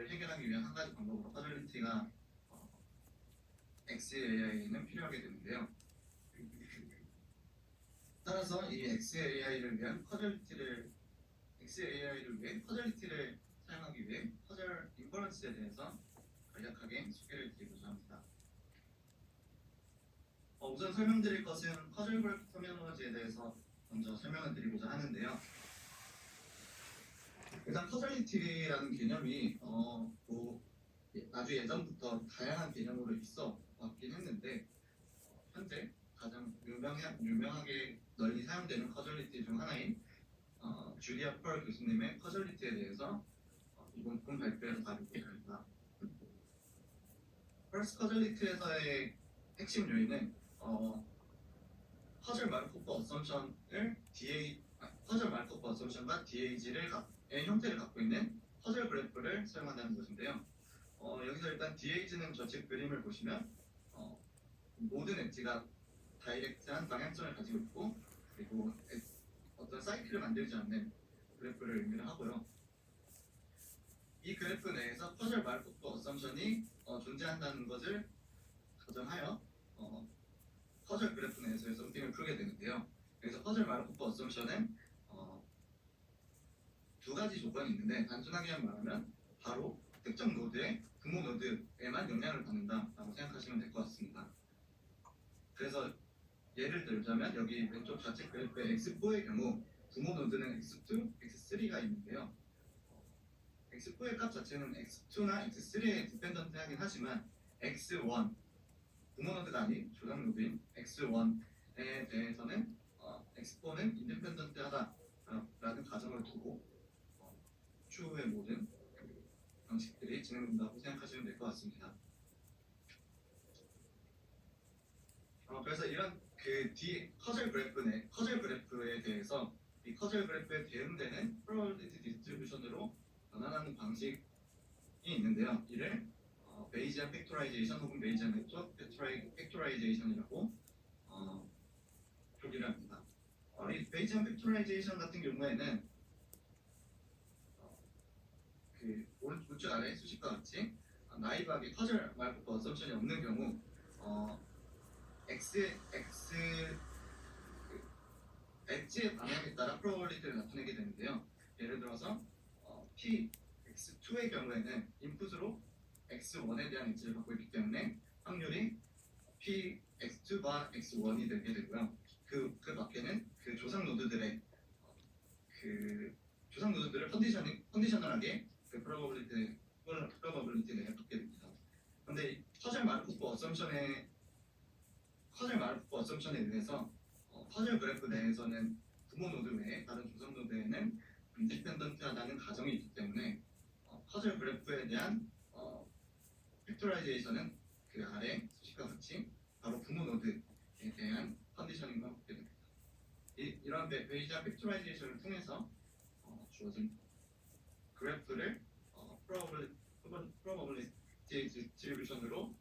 이를 해결하기 위한 한 가지 방법으로 커즐리티가 XAI는 필요하게 되는데요. 따라서 이 XAI를 위해 커즐리티를 사용하기 위해 커즐 인퍼런스에 대해서 간략하게 소개를 드리고자 합니다. 우선 설명드릴 것은 커즐 그래프 터미널로지에 대해서 먼저 설명을 드리고자 하는데요. 일단 커즐리티라는 개념이 아주 예전부터 다양한 개념으로 있어 왔긴 했는데 현재 가장 유명하게 널리 사용되는 커즐리티 중 하나인 줄리아 펄 교수님의 커즐리티에 대해서 이번 본 발표에서 다루게 됩니다. 펄스 커즐리티에서의 핵심 요인은 커즐 마르코프 어썸션과 DAG의 형태를 갖고 있는 커즐 그래프를 사용한다는 것인데요. 여기서 일단 DAG는 좌측 그림을 보시면 모든 엣지가 다이렉트한 방향성을 가지고 있고 그리고 어떤 사이클을 만들지 않는 그래프를 의미를 하고요. 이 그래프 내에서 커즐 마르코프 어썸션이 존재한다는 것을 가정하여 커즐 그래프 내에서 썸띵을 풀게 되는데요. 그래서 커즐 마르코프 어썸션은 두 가지 조건이 있는데 단순하게 말하면 바로 특정 노드의 부모 노드에만 영향을 받는다라고 생각하시면 될 것 같습니다. 그래서 예를 들자면 여기 왼쪽 좌측 그래프의 X4의 경우 부모 노드는 X2, X3가 있는데요. X4의 값 자체는 X2나 X3에 디펜던트하긴 하지만 X1 부모 노드가 아닌 조상 노드인 X1에 대해서는 X4는 인디펜던트하다라는 가정을 두고 추후의 모든 방식들이 진행된다고 생각하시면 될 것 같습니다. 그래서 이런 커즐 그래프에 대해서 이 커즐 그래프에 대응되는 프로바빌리티 디스트리뷰션으로 변환하는 방식이 있는데요. 이를 베이지안 팩토라이제이션 혹은 베이지안 네트워크 팩토라이제이션이라고 표기를 합니다. 이 베이지안 팩토라이제이션 같은 경우에는 우측 아래 수식과 같이 나이브하게 커즐 마르코프 어썸션이 없는 경우 엣지의 방향에 따라 프로바빌리티를 나타내게 되는데요. 예를 들어서 X2의 경우에는 인풋으로 X1에 대한 엣지를 갖고 있기 때문에 확률이 X2바 X1이 되게 되고요. 그 밖에는 그 조상 노드들을 컨디셔널하게 그 프로바빌리티 내에 갖게 됩니다. 그런데 커즐 마르코프 어썸션에 의해서 커즐 그래프 내에서는 부모 노드 외에 다른 조상 노드에는 인디펜던트하다는 가정이 있기 때문에 커즐 그래프에 대한 팩토라이제이션은 그 아래 수식과 같이 바로 부모 노드에 대한 컨디셔닝만 갖게 됩니다. 이런 베이지안 팩토라이제이션을 통해서 주어진 그래프를 프로바빌리티 디스트리뷰션으로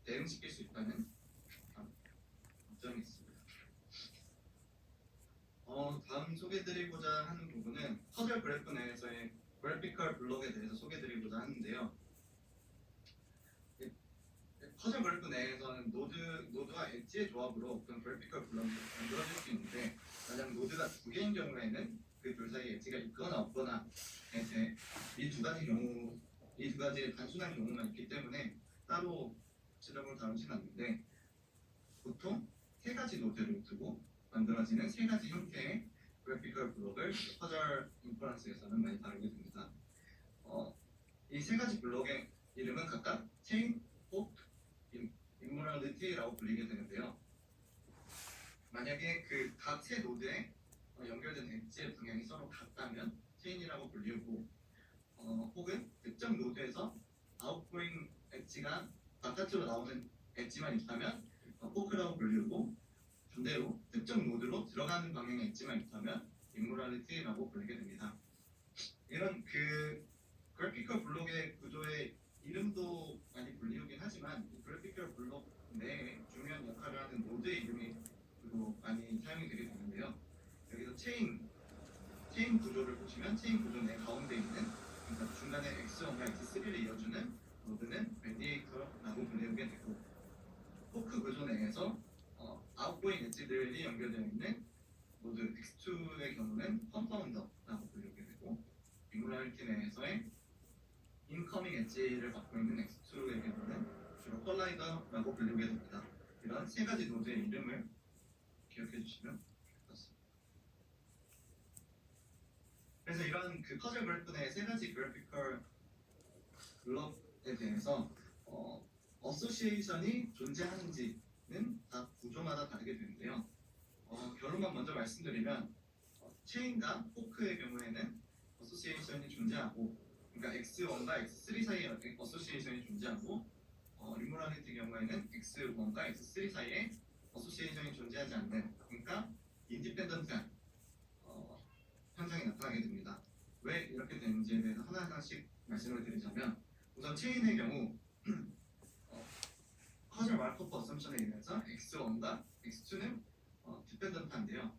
대응시킬 수 있다는 장점이 있습니다. 다음 소개드리고자 하는 부분은 커즐 그래프 내에서의 그래피컬 블록에 대해서 소개드리고자 하는데요. 커즐 그래프 내에서는 노드와 엣지의 조합으로 그런 그래피컬 블록이 만들어질 수 있는데 만약 노드가 두 개인 경우에는 그 둘 사이에 엣지가 있거나 없거나 이 두 가지의 단순한 경우만 있기 때문에 따로 구체적으로 다루진 않는데 보통 세 가지 노드를 두고 만들어지는 세 가지 형태의 그래피컬 블록을 커즐 인퍼런스에서는 많이 다루게 됩니다. 이 세 가지 블록의 이름은 각각 체인, 포크, 인모랄리티라고 불리게 되는데요. 만약에 그 각 세 노드에 연결된 엣지의 방향이 서로 같다면 체인이라고 불리고 혹은 특정 노드에서 아웃고잉 엣지가 바깥으로 나오는 엣지만 있다면 포크라고 불리고 반대로 특정 노드로 들어가는 방향의 엣지만 있다면 인모랄리티라고 불리게 됩니다. 이런 그래피컬 블록의 구조의 이름도 많이 불리우긴 하지만 이 그래피컬 블록 내에 중요한 역할을 하는 노드의 이름이 주로 많이 사용이 되게 되는데요. 여기서 체인 구조를 보시면 체인 구조 내 가운데 있는 그러니까 중간에 X1, 내에서 아웃고잉 엣지들이 연결되어 있는 노드 X2의 경우는 컴파운더라고 불리게 되고, 링구라리티 내에서의 인커밍 엣지를 갖고 있는 X2의 경우는 주로 컬라이더라고 불리게 됩니다. 이런 세 가지 노드의 이름을 기억해 주시면 좋겠습니다. 그래서 이런 그 퍼즐 그래프 내 세 가지 그래피컬 블럭에 대해서 어소시에이션이 존재하는지는 다 구조마다 다르게 되는데요. 결론만 먼저 말씀드리면 체인과 포크의 경우에는 어소시에이션이 존재하고, 그러니까 X1과 X3 사이에 어소시에이션이 존재하고, 리모랄리티 경우에는 X1과 X3 사이에 어소시에이션이 존재하지 않는, 그러니까 인디펜던트한 현상이 나타나게 됩니다. 왜 이렇게 되는지에 대해서 하나하나씩 말씀을 드리자면, 우선 체인의 경우 커즐 마르코프 어썸션에 의해서 X1과 X2는 디펜던트한데요.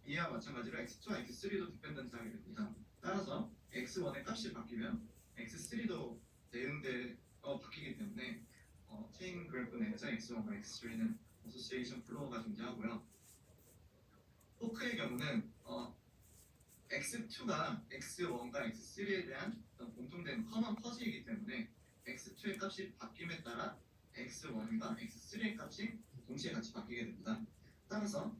이와 마찬가지로 X2와 X3도 디펜던트하게 됩니다. 따라서 X1의 값이 바뀌면 X3도 대응되어 바뀌기 때문에 체인 그래프 내에서 X1과 X3는 어소시에이션 플로우가 존재하고요. 포크의 경우는 X2가 X1과 X3에 대한 공통된 커먼 퍼즐이기 때문에 X2의 값이 바뀜에 따라 X1과 X3의 값이 동시에 같이 바뀌게 됩니다. 따라서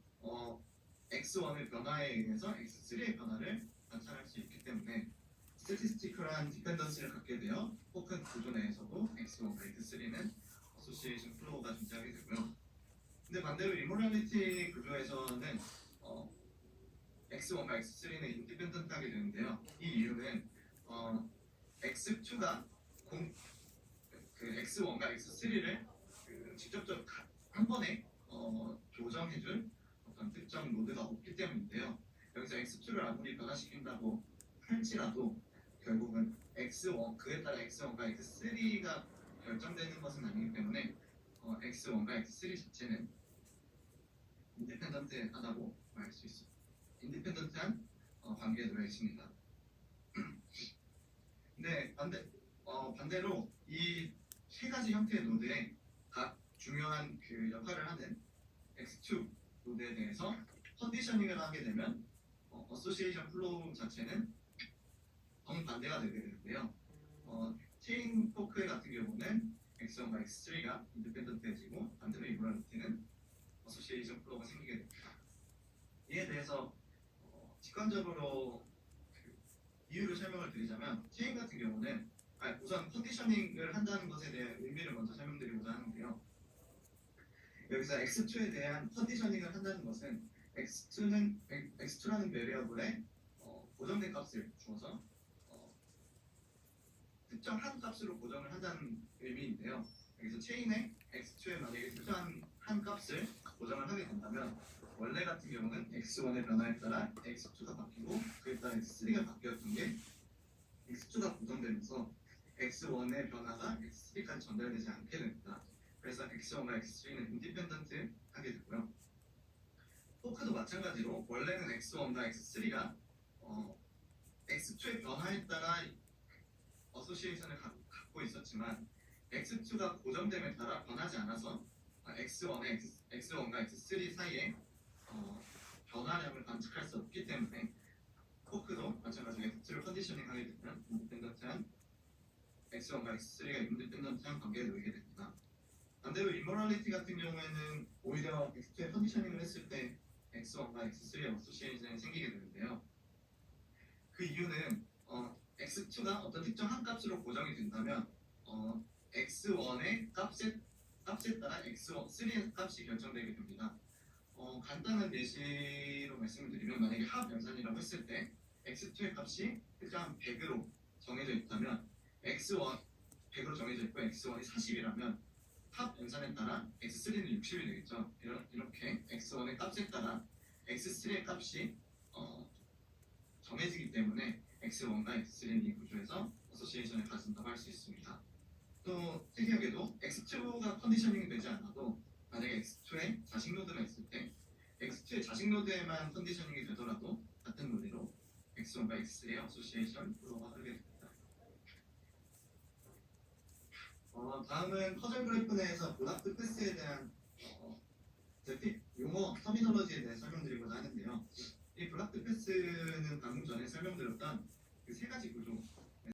X1의 변화에 의해서 X3의 변화를 관찰할 수 있기 때문에 스태티스티컬한 디펜던시를 갖게 되어 포크 구조 내에서도 X1과 X3는 어소시에이션 플로우가 존재하게 되고요. 근데 반대로 이모랄리티 구조에서는 X1과 X3는 인디펜던트하게 되는데요. 이 이유는 X2가 X1과 X3를 직접적으로 한 번에 조정해줄 어떤 특정 노드가 없기 때문인데요. 여기서 X2를 아무리 변화시킨다고 할지라도 결국은 X1, 그에 따라 X1과 X3가 결정되는 것은 아니기 때문에 X1과 X3 자체는 인디펜던트하다고 말할 수 있습니다. 인디펜던트한 관계에 놓여 있습니다. 근데 반대로 이 세 가지 형태의 노드에 각 중요한 그 역할을 하는 X2 노드에 대해서 컨디셔닝을 하게 되면 어소시에이션 플로우 자체는 정반대가 되게 되는데요. 체인 포크 같은 경우는 X1과 X3가 인디펜던트해지고, 반대로 이모랄리티는 어소시에이션 플로우가 생기게 됩니다. 이에 대해서 직관적으로 이유를 설명을 드리자면, 체인 같은 경우는 우선 컨디셔닝을 한다는 것에 대한 의미를 먼저 설명드리고자 하는데요. 여기서 X2에 대한 컨디셔닝을 한다는 것은 X2라는 베리어블에 고정된 값을 주어서 특정한 값으로 고정을 한다는 의미인데요. 여기서 체인의 X2에 만약에 특정한 한 값을 고정을 하게 된다면, 원래 같은 경우는 X1의 변화에 따라 X2가 바뀌고, 그에 따라 X3가 바뀌었던 게 X2가 고정되면서 X1의 변화가 X3까지 전달되지 않게 됩니다. 그래서 X1과 X3는 인디펜던트 하게 되고요. 포크도 마찬가지로 원래는 X1과 X3가 X2의 변화에 따라 어소시에이션을 갖고 있었지만, X2가 고정됨에 따라 변하지 않아서 X1과 X3 사이에 변화량을 관측할 수 없기 때문에 포크도 마찬가지로 X2를 컨디셔닝하게 되면 인디펜던트한 X1과 X3가 인디펜던트한 관계에 놓이게 됩니다. 반대로 이모랄리티 같은 경우에는 오히려 X2에 컨디셔닝을 했을 때 X1과 X3의 어소시에이션이 생기게 되는데요. 그 이유는 X2가 어떤 특정 한 값으로 고정이 된다면 X1의 값에 따라 X3의 값이 결정되게 됩니다. 간단한 예시로 말씀을 드리면, 만약에 합 연산이라고 했을 때 X2의 값이 일단 100으로 정해져 있다면, X1 100으로 정해져 있고 X1이 40이라면 합 연산에 따라 X3는 60이 되겠죠. 이렇게 X1의 값에 따라 X3의 값이 정해지기 때문에 X1과 X3는 이 구조에서 어소시에이션을 가진다고 할 수 있습니다. 또 특이하게도 X2가 컨디셔닝이 되지 않아도, 만약에 X2에 자식 노드가 있을 때 X2의 자식 노드에만 컨디셔닝이 되더라도 같은 논리로 X1과 X3의 어소시에이션 플로우가 흐르게 됩니다. 다음은 퍼즐 그래프 내에서 보닥트 패스에 대한 어차피 용어 터미놀로지에 대해 설명드리고자 하는데요. 이 블락드 패스는 방금 전에 설명드렸던 그 세 가지 구조